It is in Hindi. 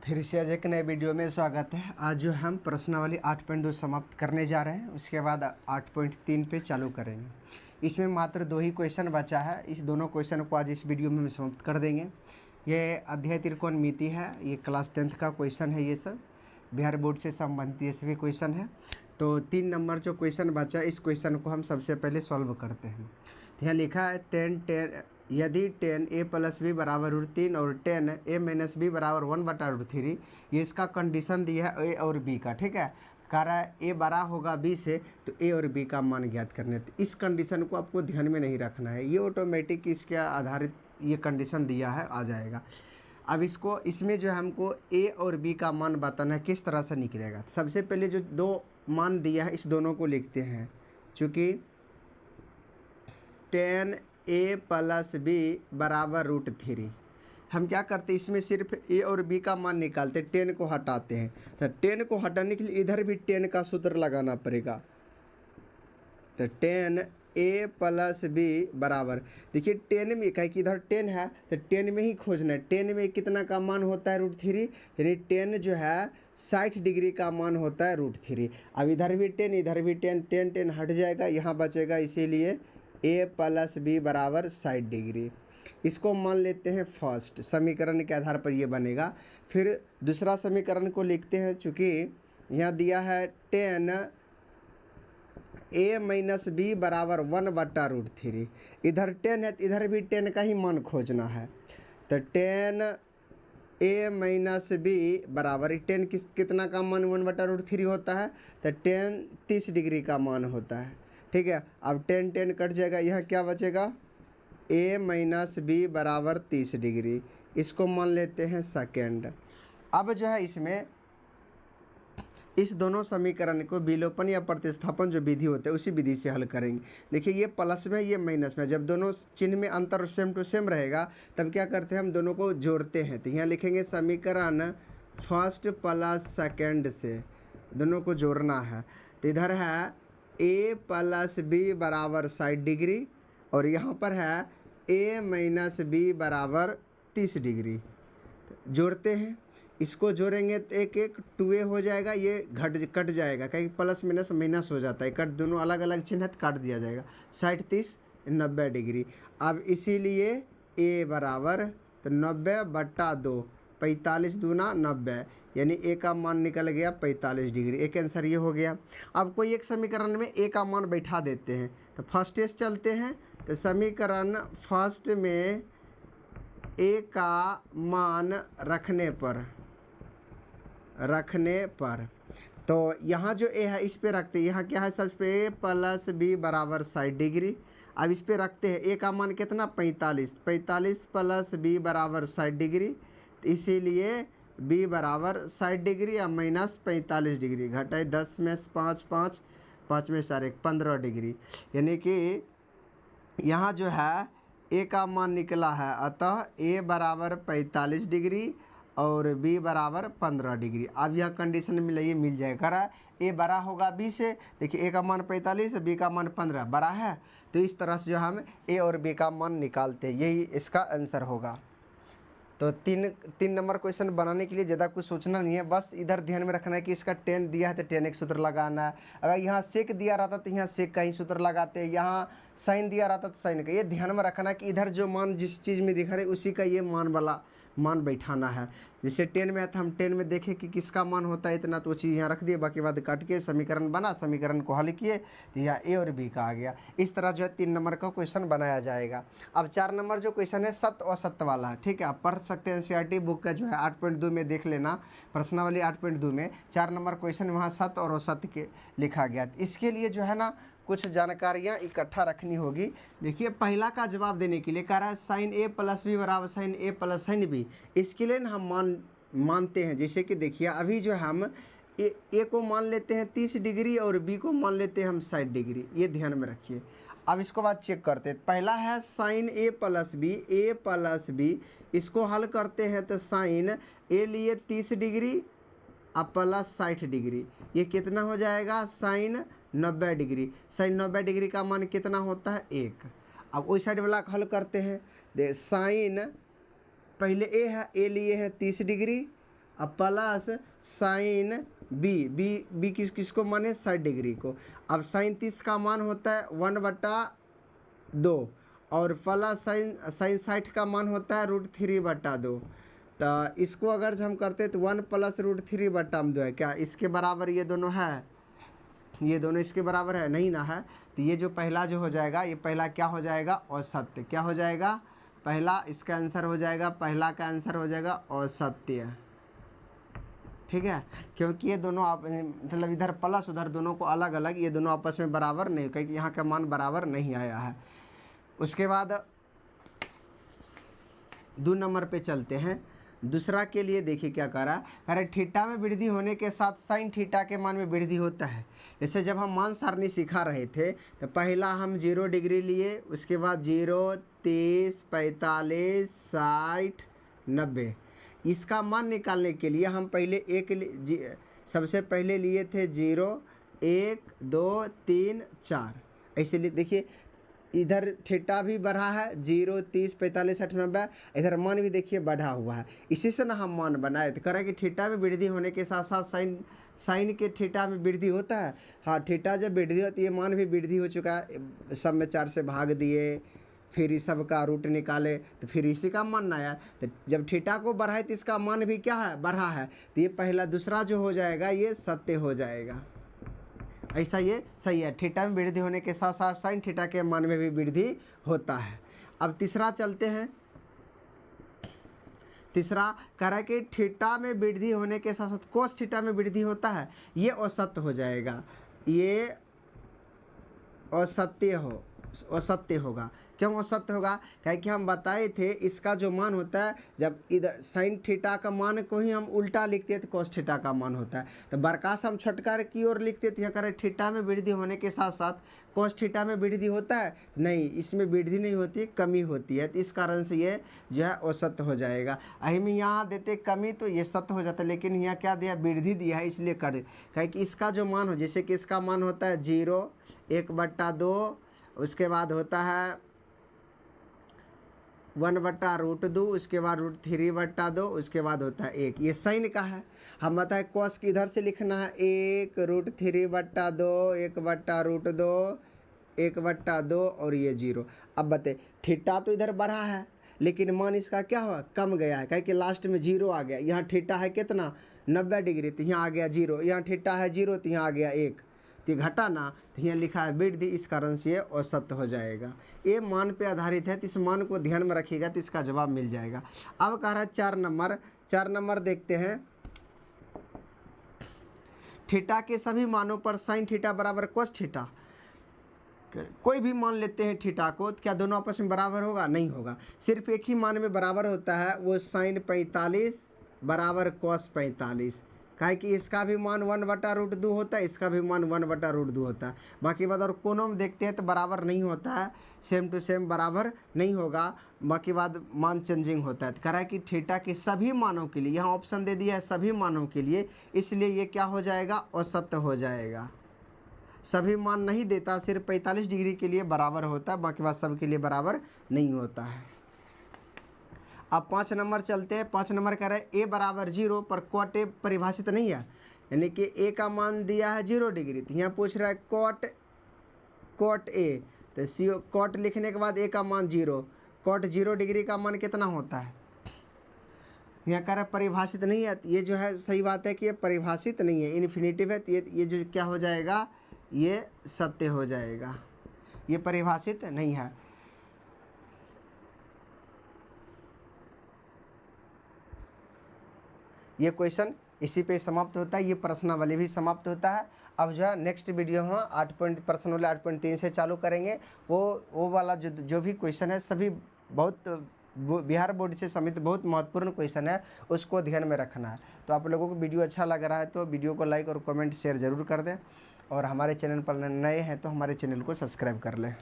फिर से आज एक नए वीडियो में स्वागत है। आज जो हम प्रश्नावली 8.2 समाप्त करने जा रहे हैं, उसके बाद 8.3 पे चालू करेंगे। इसमें मात्र 2 ही क्वेश्चन बचा है। इस दोनों क्वेश्चन को आज इस वीडियो में हम समाप्त कर देंगे। ये अध्याय त्रिकोणमिति है, ये क्लास 10th का क्वेश्चन है। ये सब बिहार बोर्ड से संबंधित ये सभी क्वेश्चन है। तो 3 नंबर जो क्वेश्चन बचा, इस क्वेश्चन को हम सबसे पहले सॉल्व करते हैं। तो यहाँ लिखा है 10 यदि 10a + b = √3 और 10a - b = 1/√3, ये इसका कंडीशन दिया है a और b का। ठीक है, कह रहा है a बड़ा होगा b से, तो a और b का मान ज्ञात करने। तो इस कंडीशन को आपको ध्यान में नहीं रखना है, ये ऑटोमेटिक इसके आधारित ये कंडीशन दिया है, आ जाएगा। अब इसमें जो हमको a और b का मान बताना है, किस तरह से निकलेगा। सबसे पहले जो 2 मान दिया है, इस दोनों को लिखते हैं। चूँकि 10a + b = √3, हम क्या करते हैं, इसमें सिर्फ a और b का मान निकालते, 10 को हटाते हैं। तो 10 को हटाने के लिए इधर भी 10 का सूत्र लगाना पड़ेगा। तो 10a + b बराबर, देखिए 10 में कहे कि इधर 10 है, तो 10 में ही खोजना है। 10 में कितना का मान होता है √3, यानी 10 जो है 60 डिग्री का मान होता है √3। अब इधर भी 10, इधर भी 10, 10 हट जाएगा, यहाँ बचेगा, इसीलिए a + b = 60 डिग्री। इसको मान लेते हैं फर्स्ट समीकरण के आधार पर ये बनेगा। फिर दूसरा समीकरण को लिखते हैं। चूँकि यहाँ दिया है 10a - b = 1/√3, इधर 10 है तो इधर भी 10 का ही मान खोजना है। तो 10a - b बराबर 10 कितना का मान 1/√3 होता है, तो 10 30 डिग्री का मान होता है। ठीक है, अब 10 कट जाएगा, यहाँ क्या बचेगा, a - b = 30 डिग्री। इसको मान लेते हैं सेकेंड। अब जो है इसमें इस दोनों समीकरण को विलोपन या प्रतिस्थापन जो विधि होते हैं, उसी विधि से हल करेंगे। देखिए ये प्लस में, ये माइनस में, जब दोनों चिन्ह में अंतर सेम टू सेम रहेगा, तब क्या करते हैं, हम दोनों को जोड़ते हैं। तो यहाँ लिखेंगे समीकरण फर्स्ट प्लस सेकेंड से दोनों को जोड़ना है। तो इधर है a + b = 60 डिग्री, और यहाँ पर है a - b = 30 डिग्री। जोड़ते हैं, इसको जोड़ेंगे तो एक 2a हो जाएगा, ये कट जाएगा, कहीं प्लस माइनस माइनस हो जाता है, कट दोनों अलग अलग चिन्ह है तो काट दिया जाएगा। 60 30 90 डिग्री। अब इसीलिए a बराबर, तो 90/2, 45 दूना 90, यानी a का मान निकल गया 45 डिग्री। एक आंसर ये हो गया। अब कोई एक समीकरण में a का मान बैठा देते हैं। तो फर्स्ट से चलते हैं। तो समीकरण फर्स्ट में a का मान रखने पर तो यहाँ जो a है इस पे रखते हैं। यहाँ क्या है, सबसे पे a + b = 60 डिग्री। अब इस पे रखते हैं, a का मान कितना 45, 45 + b = 60 डिग्री। तो इसीलिए b = 60 डिग्री या -45 डिग्री। घटाए 10 में 5 5, 5 में 4 15 डिग्री, यानी कि यहाँ जो है a का मान निकला है, अतः a = 45 डिग्री और b = 15 डिग्री। अब यह कंडीशन में ये मिल जाएगा। a बड़ा होगा b से, देखिए a का मान 45, b का मान 15, बड़ा है। तो इस तरह से जो हम a और b का मान निकालते हैं, यही इसका आंसर होगा। तो तीन नंबर क्वेश्चन बनाने के लिए ज़्यादा कुछ सोचना नहीं है, बस इधर ध्यान में रखना है कि इसका 10 दिया है तो 10 एक सूत्र लगाना है। अगर यहाँ सेक दिया रहता तो यहाँ सेक का ही सूत्र लगाते हैं, यहाँ साइन दिया रहता तो साइन का। ये ध्यान में रखना है कि इधर जो मान जिस चीज़ में दिखा रहे उसी का ये मान बैठाना है। जैसे 10 में है तो हम 10 में देखें कि किसका मान होता है इतना, तो वो चीज़ यहाँ रख दिए, बाकी बात काट के समीकरण बना, समीकरण को हल किए, तो यहाँ a और b का आ गया। इस तरह जो है 3 नंबर का क्वेश्चन बनाया जाएगा। अब 4 नंबर जो क्वेश्चन है सत्य असत्य वाला है। ठीक है, आप पढ़ सकते हैं, NCERT बुक का जो है 8.2 में देख लेना, प्रश्नावली 8.2 में 4 नंबर क्वेश्चन वहाँ सत्य और असत्य के लिखा गया। इसके लिए जो है ना कुछ जानकारियाँ इकट्ठा रखनी होगी। देखिए पहला का जवाब देने के लिए कह रहा है sin a + b = sin a + sin b। इसके लिए हम मानते हैं, जैसे कि देखिए अभी जो हम a को मान लेते हैं 30 डिग्री और b को मान लेते हैं हम 60 डिग्री, ये ध्यान में रखिए। अब इसको बाद चेक करते हैं। पहला है sin a + b, इसको हल करते हैं तो sin a लिए 30 डिग्री अब प्लस 60 डिग्री, ये कितना हो जाएगा sin 90 डिग्री। sin 90 डिग्री का मान कितना होता है 1। अब उस साइड वाला हल करते हैं। दे sin, पहले a है, a लिए है 30 डिग्री अब प्लस साइन बी, बी किसको माने 60 डिग्री को। अब साइन 30 का मान होता है 1/2 और प्लस साइन 60 का मान होता है √3/2। तो इसको अगर हम करते तो 1 + √3/2 है, क्या इसके बराबर ये दोनों है? ये दोनों इसके बराबर है नहीं ना है। तो ये जो पहला जो हो जाएगा, ये पहला क्या हो जाएगा? औसत्य। क्या हो जाएगा? पहला इसका आंसर हो जाएगा, पहला का आंसर हो जाएगा औसत्य। ठीक है, क्योंकि ये दोनों आप मतलब इधर प्लस उधर दोनों को अलग अलग, ये दोनों आपस में बराबर नहीं, क्योंकि यहाँ का मान बराबर नहीं आया है। उसके बाद 2 नंबर पे चलते हैं। दूसरा के लिए देखिए क्या कह रहा है, कह रहा है थीटा में वृद्धि होने के साथ साइन थीटा के मान में वृद्धि होता है। जैसे जब हम मान सारणी सिखा रहे थे तो पहला हम 0 डिग्री लिए, उसके बाद 0, 30, 45, 60, 90। इसका मान निकालने के लिए हम पहले सबसे पहले लिए थे 0, 1, 2, 3, 4 ऐसे लिए। देखिए इधर थीटा भी बढ़ा है 0, 30, 45, 60, 90। इधर मान भी देखिए बढ़ा हुआ है। इसी से ना हम मान बनाए तो कह रहा है कि थीटा में वृद्धि होने के साथ साथ साइन के थीटा में वृद्धि होता है। हाँ, थीटा जब वृद्धि होती है मान भी वृद्धि हो चुका है। सब में 4 से भाग दिए, फिर इस सब का रूट निकाले तो फिर इसी का मान आया। तो जब थीटा को बढ़ाए तो इसका मान भी क्या है? बढ़ा है। तो ये पहला दूसरा जो हो जाएगा ये सत्य हो जाएगा। ऐसा ये सही है, थीटा में वृद्धि होने के साथ साथ साइन थीटा के मान में भी वृद्धि होता है। अब तीसरा चलते हैं। तीसरा कह रहा है कि थीटा में वृद्धि होने के साथ साथ कोस थीटा में वृद्धि होता है, ये असत्य हो जाएगा। ये असत्य होगा। क्यों असत्य होगा? क्या कि हम बताए थे इसका जो मान होता है, जब इधर साइन थीटा का मान को ही हम उल्टा लिखते हैं तो कोस थीटा का मान होता है। तो बरका से हम छोटका की ओर लिखते थे, करें थीटा में वृद्धि होने के साथ साथ कोस थीटा में वृद्धि होता है। नहीं, इसमें वृद्धि नहीं होती है, कमी होती है। तो इस कारण से ये जो है असत्य हो जाएगा। अही में यहाँ देते कमी तो ये सत्य हो जाता है, लेकिन यहाँ क्या दिया? वृद्धि दिया है, इसलिए कर। क्या कि इसका जो मान हो, जैसे कि इसका मान होता है 0, 1/2, उसके बाद होता है 1/√2, उसके बाद √3/2, उसके बाद होता है 1। ये साइन का है। हम बताए कॉस की इधर से लिखना है 1 √3/2, 1/√2, 1/2 और ये 0। अब बताए थीटा तो इधर बढ़ा है लेकिन मान इसका क्या हुआ? कम गया है, क्योंकि लास्ट में 0 आ गया। यहाँ थीटा है कितना? 90 डिग्री, तो यहाँ आ गया 0। यहाँ थीटा है 0 तो यहाँ आ गया 1, तो घटा ना, तो यहाँ लिखा है वृद्धि। इस कारण से ये असत्य हो जाएगा। ये मान पे आधारित है, तो इस मान को ध्यान में रखिएगा तो इसका जवाब मिल जाएगा। अब कह रहा है 4 नंबर देखते हैं। थीटा के सभी मानों पर साइन थीटा बराबर कोस थीटा। कोई भी मान लेते हैं थीटा को, तो क्या दोनों आपस में बराबर होगा? नहीं होगा। सिर्फ एक ही मान में बराबर होता है, वो साइन 45 बराबर कोस 45। काहे कि इसका भी मान 1/√2 होता है, इसका भी मान 1/√2 होता है। बाकी बात और कोनों में देखते हैं तो बराबर नहीं होता है, सेम टू सेम बराबर नहीं होगा। बाकी बात मान चेंजिंग होता है। तो कह रहा है कि थीटा के सभी मानों के लिए, यहाँ ऑप्शन दे दिया है सभी मानों के लिए, इसलिए ये क्या हो जाएगा? असत्य हो जाएगा। सभी मान नहीं देता, सिर्फ 45 डिग्री के लिए बराबर होता है, बाकी बात सब के लिए बराबर नहीं होता है। अब 5 नंबर चलते हैं। 5 नंबर कह रहे हैं ए बराबर 0 पर कॉट ए परिभाषित नहीं है, यानी कि ए का मान दिया है 0 डिग्री, तो यहाँ पूछ रहा है कॉट ए। तो कॉट लिखने के बाद ए का मान 0, कॉट 0 डिग्री का मान कितना होता है? यहाँ कह रहा है परिभाषित नहीं है। ये जो है सही बात है कि ये परिभाषित नहीं है, इन्फिनिटिव है। तो ये जो क्या हो जाएगा? ये सत्य हो जाएगा। ये परिभाषित नहीं है। ये क्वेश्चन इसी पे समाप्त होता है, ये प्रश्नावली भी समाप्त होता है। अब जो है नेक्स्ट वीडियो में 8 पॉइंट प्रश्नावली 8.3 से चालू करेंगे। वो वाला जो भी क्वेश्चन है सभी बहुत बिहार बोर्ड से समित बहुत महत्वपूर्ण क्वेश्चन है, उसको ध्यान में रखना है। तो आप लोगों को वीडियो अच्छा लग रहा है तो वीडियो को लाइक और कमेंट शेयर ज़रूर कर दें, और हमारे चैनल पर नए हैं तो हमारे चैनल को सब्सक्राइब कर लें।